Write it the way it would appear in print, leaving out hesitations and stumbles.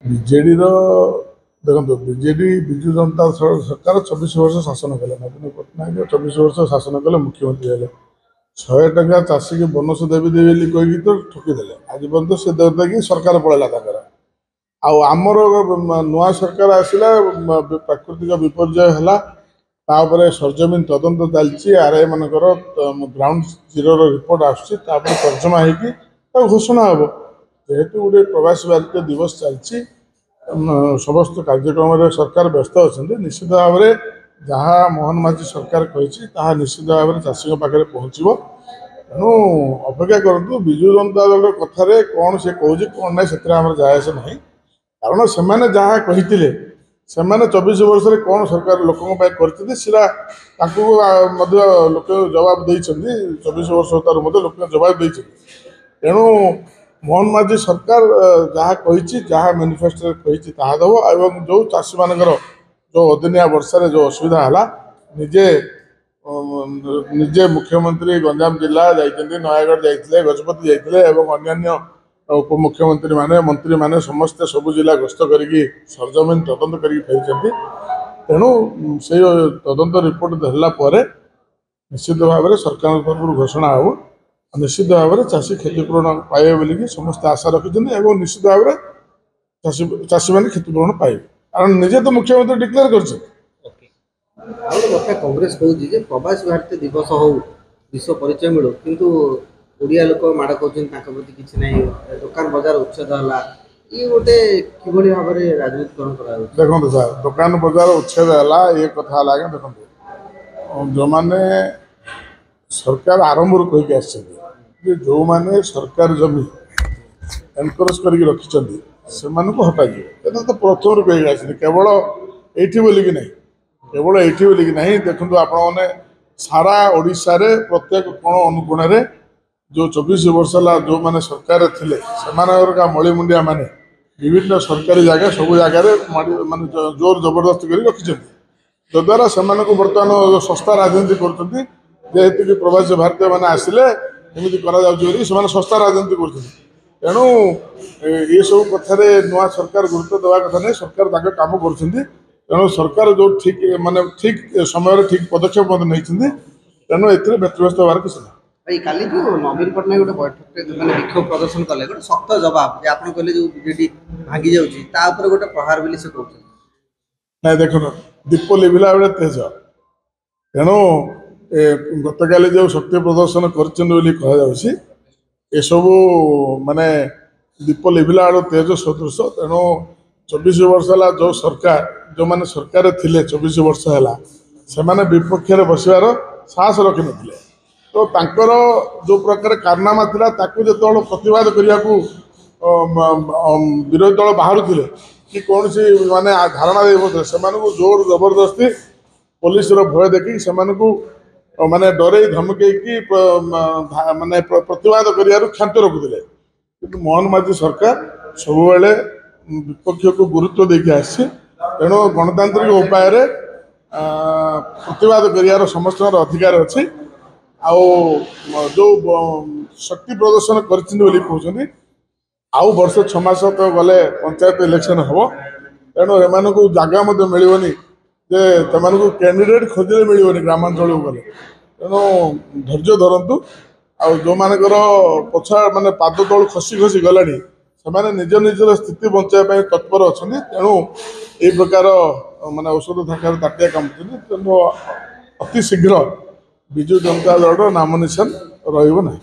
BJD ଦେଖନ୍ତୁ BJD Biju Janata ସରକାର 24 ବର୍ଷ ଶାସନ କଲେ। ନବୀନ ପଟ୍ଟନାୟକ 24 ବର୍ଷ ଶାସନ କଲେ, ମୁଖ୍ୟମନ୍ତ୍ରୀ ହେଲେ। 100 ଟଙ୍କା ଚାଷୀକି ବୋନସ ଦେବି ଦେବି ବୋଲି କହିକି ତ ଠକିଦେଲେ। ଆଜି ପର୍ଯ୍ୟନ୍ତ ସେ ଦେଇକି ସରକାର ପଳେଇଲା ତାଙ୍କର। ଆଉ ଆମର ନୂଆ ସରକାର ଆସିଲା, ପ୍ରାକୃତିକ ବିପର୍ଯ୍ୟୟ ହେଲା, ତାପରେ ସରଜମିନ ତଦନ୍ତ ଚାଲିଛି। ଆର୍ଆଇ ମାନଙ୍କର ଗ୍ରାଉଣ୍ଡ ଜିରୋର ରିପୋର୍ଟ ଆସୁଛି, ତାପରେ ତର୍ଜମା ହେଇକି ତାକୁ ଘୋଷଣା ହେବ। ଯେହେତୁ ଗୋଟେ ପ୍ରବାସୀ ଭାରତୀୟ ଦିବସ ଚାଲିଛି, ସମସ୍ତ କାର୍ଯ୍ୟକ୍ରମରେ ସରକାର ବ୍ୟସ୍ତ ଅଛନ୍ତି। ନିଶ୍ଚିତ ଭାବରେ ଯାହା ମୋହନ ମାଝୀ ସରକାର କହିଛି ତାହା ନିଶ୍ଚିତ ଭାବରେ ଚାଷୀଙ୍କ ପାଖରେ ପହଞ୍ଚିବ। ତେଣୁ ଅପେକ୍ଷା କରନ୍ତୁ। ବିଜୁ ଜନତା ଦଳର କଥାରେ କ'ଣ ସେ କହୁଛି କ'ଣ ନାହିଁ ସେଥିରେ ଆମର ଯାଏ ଆସେ ନାହିଁ। କାରଣ ସେମାନେ ଯାହା କହିଥିଲେ, ସେମାନେ 24 ବର୍ଷରେ କ'ଣ ସରକାର ଲୋକଙ୍କ ପାଇଁ କରିଛନ୍ତି ସେଟା ତାଙ୍କୁ ମଧ୍ୟ ଲୋକ ଜବାବ ଦେଇଛନ୍ତି। 24 ବର୍ଷ ତାର ମଧ୍ୟ ଲୋକ ଜବାବ ଦେଇଛନ୍ତି। ତେଣୁ ମୋହନ ମାଝୀ ସରକାର ଯାହା କହିଛି, ଯାହା ମ୍ୟାନିଫେଷ୍ଟୋରେ କହିଛି ତାହା ଦେବ। ଏବଂ ଯେଉଁ ଚାଷୀମାନଙ୍କର ଯେଉଁ ଅଦିନିଆ ବର୍ଷାରେ ଯେଉଁ ଅସୁବିଧା ହେଲା, ନିଜେ ମୁଖ୍ୟମନ୍ତ୍ରୀ ଗଞ୍ଜାମ ଜିଲ୍ଲା ଯାଇଛନ୍ତି, ନୟାଗଡ଼ ଯାଇଥିଲେ, ଗଜପତି ଯାଇଥିଲେ ଏବଂ ଅନ୍ୟାନ୍ୟ ଉପମୁଖ୍ୟମନ୍ତ୍ରୀମାନେ ମନ୍ତ୍ରୀମାନେ ସମସ୍ତେ ସବୁ ଜିଲ୍ଲା ଗସ୍ତ କରିକି ସରଜମିନ ତଦନ୍ତ କରିକି ଫେରିଛନ୍ତି। ତେଣୁ ସେଇ ତଦନ୍ତ ରିପୋର୍ଟ ହେଲା ପରେ ନିଶ୍ଚିତ ଭାବରେ ସରକାରଙ୍କ ତରଫରୁ ଘୋଷଣା ହେବ। ନିଶ୍ଚିତ ଭାବରେ ଚାଷୀ କ୍ଷତିପୂରଣ ପାଇବେ ବୋଲିକି ସମସ୍ତେ ଆଶା ରଖିଛନ୍ତି ଏବଂ ନିଶ୍ଚିତ ଭାବରେ ଚାଷୀମାନେ କ୍ଷତିପୂରଣ ପାଇବେ, କାରଣ ନିଜେ ତ ମୁଖ୍ୟମନ୍ତ୍ରୀ ଡିକ୍ଲେୟାର କରିଛନ୍ତି। ଆଉ ଗୋଟେ କଥା କଂଗ୍ରେସ କହୁଛି ଯେ ପ୍ରବାସୀ ଭାରତୀୟ ଦିବସ ହଉ, ବିଶ୍ୱ ପରିଚୟ ମିଳୁ, କିନ୍ତୁ ଓଡ଼ିଆ ଲୋକ ମାଡ଼ କରୁଛନ୍ତି, ତାଙ୍କ ପ୍ରତି କିଛି ନାହିଁ। ଦୋକାନ ବଜାର ଉଚ୍ଛେଦ ହେଲା, ଇଏ ଗୋଟେ କିଭଳି ଭାବରେ ରାଜନୀତିକରଣ କରାଯାଉଛି? ଦେଖନ୍ତୁ ସାର୍, ଦୋକାନ ବଜାର ଉଚ୍ଛେଦ ହେଲା, ଇଏ କଥା ହେଲା ଆଜ୍ଞା। ଦେଖନ୍ତୁ, ଯେଉଁମାନେ ସରକାର ଆରମ୍ଭରୁ କହିକି ଆସିଛନ୍ତି ଯେ ଯେଉଁମାନେ ସରକାର ଜମି ଏନକରେଜ କରିକି ରଖିଛନ୍ତି ସେମାନଙ୍କୁ ହଟାଯିବ। ଏଟା ତ ପ୍ରଥମରୁ କହିକି ଆସିଛନ୍ତି। କେବଳ ଏଇଠି ବୋଲିକି ନାହିଁ, କେବଳ ଏଇଠି ବୋଲିକି ନାହିଁ। ଦେଖନ୍ତୁ ଆପଣମାନେ ସାରା ଓଡ଼ିଶାରେ ପ୍ରତ୍ୟେକ କୋଣ ଅନୁକୋଣରେ ଯେଉଁ 24 ବର୍ଷ ହେଲା ଯେଉଁମାନେ ସରକାରରେ ଥିଲେ ସେମାନଙ୍କର ମଳିମୁଣ୍ଡିଆ ମାନେ ବିଭିନ୍ନ ସରକାରୀ ଜାଗା ସବୁ ଜାଗାରେ ମାନେ ଜୋର ଜବରଦସ୍ତି କରି ରଖିଛନ୍ତି, ଯଦ୍ୱାରା ସେମାନଙ୍କୁ ବର୍ତ୍ତମାନ ଶସ୍ତା ରାଜନୀତି କରୁଛନ୍ତି। ଯେହେତୁ ପ୍ରବାସୀ ଭାରତୀୟମାନେ ଆସିଲେ ଏମିତି କରାଯାଉଛି ବୋଲି ସେମାନେ ଶସ୍ତା ରାଜନୀତି କରୁଛନ୍ତି। ତେଣୁ ଏସବୁ କଥାରେ ନୂଆ ସରକାର ଗୁରୁତ୍ୱ ଦେବା କଥା ନାହିଁ। ସରକାର ତାଙ୍କ କାମ କରୁଛନ୍ତି। ତେଣୁ ସରକାର ଯେଉଁ ଠିକ୍ ସମୟରେ ଠିକ୍ ପଦକ୍ଷେପ ମଧ୍ୟ ନେଇଛନ୍ତି। ତେଣୁ ଏଥିରେ ବ୍ୟତିବ୍ୟସ୍ତ ହେବାର କିଛି ନାହିଁ। ଭାଇ, କାଲି ଯୋଉ ନବୀନ ପଟ୍ଟନାୟକ ଗୋଟେ ବୈଠକରେ ମାନେ ବିକ୍ଷୋଭ ପ୍ରଦର୍ଶନ କଲେ, ଗୋଟେ ଶକ୍ତ ଜବାବ ଯେ ଆପଣ କହିଲେ ଯୋଉ ବିଜେଡି ଭାଙ୍ଗି ଯାଉଛି ତା ଉପରେ ଗୋଟେ ପ୍ରହାର ବୋଲି ସେ କହୁଛନ୍ତି। ନାଇଁ ଦେଖନ୍ତୁ, ଦୀପ ଲିଭିଲା ବେଳେ ତେଜ। ତେଣୁ ଗତକାଲି ଯେଉଁ ଶକ୍ତି ପ୍ରଦର୍ଶନ କରିଛନ୍ତି ବୋଲି କୁହାଯାଉଛି, ଏସବୁ ମାନେ ଦୀପ ଲିଭିଲା ବେଳୁ ତେଜ ସଦୃଶ। ତେଣୁ 24 ବର୍ଷ ହେଲା ଯେଉଁ ସରକାର, ଯେଉଁମାନେ ସରକାରରେ ଥିଲେ 24 ବର୍ଷ ହେଲା, ସେମାନେ ବିପକ୍ଷରେ ବସିବାର ସାହସ ରଖିନଥିଲେ। ତ ତାଙ୍କର ଯେଉଁ ପ୍ରକାର କାରନାମା ଥିଲା ତାକୁ ଯେତେବେଳେ ପ୍ରତିବାଦ କରିବାକୁ ବିରୋଧୀ ଦଳ ବାହାରୁଥିଲେ କି କୌଣସି ମାନେ ଧାରଣା ଦେଇପାରୁଥିଲେ, ସେମାନଙ୍କୁ ଜୋର ଜବରଦସ୍ତି ପୋଲିସର ଭୟ ଦେଖିକି ସେମାନଙ୍କୁ ମାନେ ଡରେଇ ଧମକେଇକି ମାନେ ପ୍ରତିବାଦ କରିବାରୁ କ୍ଷାନ୍ତ ରଖୁଥିଲେ। କିନ୍ତୁ ମୋହନ ମାଝୀ ସରକାର ସବୁବେଳେ ବିପକ୍ଷକୁ ଗୁରୁତ୍ୱ ଦେଇକି ଆସିଛି। ତେଣୁ ଗଣତାନ୍ତ୍ରିକ ଉପାୟରେ ପ୍ରତିବାଦ କରିବାର ସମସ୍ତଙ୍କର ଅଧିକାର ଅଛି। ଆଉ ଯେଉଁ ଶକ୍ତି ପ୍ରଦର୍ଶନ କରିଛନ୍ତି ବୋଲି କହୁଛନ୍ତି, ଆଉ ବର୍ଷ 6 ମାସ ତ ଗଲେ ପଞ୍ଚାୟତ ଇଲେକ୍ସନ ହେବ। ତେଣୁ ଏମାନଙ୍କୁ ଜାଗା ମଧ୍ୟ ମିଳିବନି ଯେ ସେମାନଙ୍କୁ କ୍ୟାଣ୍ଡିଡେଟ୍ ଖୋଜିଲେ ମିଳିବନି ଗ୍ରାମାଞ୍ଚଳକୁ ଗଲେ। ତେଣୁ ଧୈର୍ଯ୍ୟ ଧରନ୍ତୁ। ଆଉ ଯେଉଁମାନଙ୍କର ପଛୁଆ ମାନେ ପାଦ ତଳୁ ଖସି ଖସି ଗଲାଣି ସେମାନେ ନିଜ ନିଜର ସ୍ଥିତି ବଞ୍ଚାଇବା ପାଇଁ ତତ୍ପର ଅଛନ୍ତି। ତେଣୁ ଏଇ ପ୍ରକାର ମାନେ ଔଷଧ ଧାକାରେ ତାଟିଆ କାମୁଛନ୍ତି। ତେଣୁ ଅତି ଶୀଘ୍ର ବିଜୁ ଜନତା ଦଳର ନାମ ନିଶାନ ରହିବ ନାହିଁ।